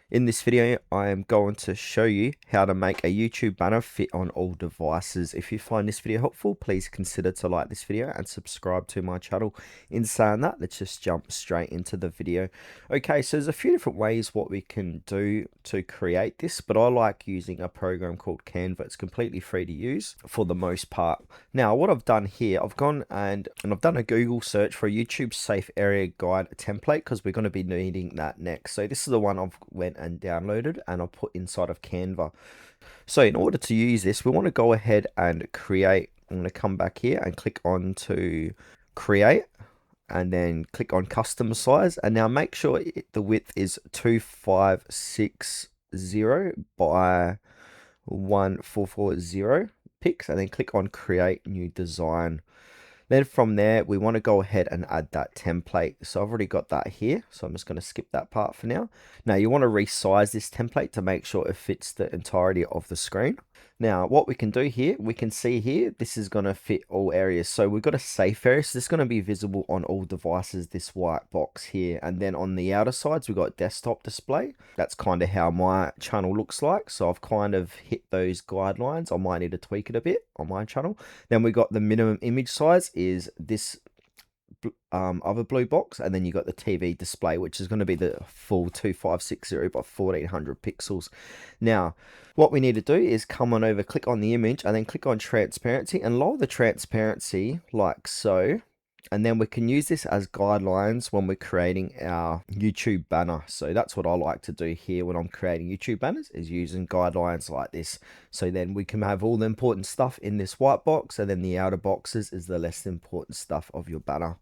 In this video, I am going to show you how to make a YouTube banner fit on all devices. If you find this video helpful, please consider to like this video and subscribe to my channel. In saying that, let's just jump straight into the video. Okay, so there's a few different ways what we can do to create this, but I like using a program called Canva. It's completely free to use for the most part. Now, what I've done here, I've gone and I've done a Google search for a YouTube safe area guide template because we're going to be needing that next. So this is the one I've went and downloaded and I'll put inside of Canva. So in order to use this, we want to go ahead and create. I'm going to come back here and click on to create and then click on custom size, and now make sure the width is 2560 by 1440 pixels, and then click on create new design. Then from there, we want to go ahead and add that template. So I've already got that here. So I'm just going to skip that part for now. Now you want to resize this template to make sure it fits the entirety of the screen. Now what we can do here, we can see here, this is going to fit all areas. So we've got a safe area. So this is going to be visible on all devices, this white box here. And then on the outer sides, we've got desktop display. That's kind of how my channel looks like. So I've kind of hit those guidelines. I might need to tweak it a bit on my channel. Then we got the minimum image size is this other blue box, and then you got the TV display, which is going to be the full 2560 by 1400 pixels. Now what we need to do is come on over, click on the image, and then click on transparency and lower the transparency like so. And then we can use this as guidelines when we're creating our YouTube banner. So that's what I like to do here when I'm creating YouTube banners, is using guidelines like this. So then we can have all the important stuff in this white box, and then the outer boxes is the less important stuff of your banner.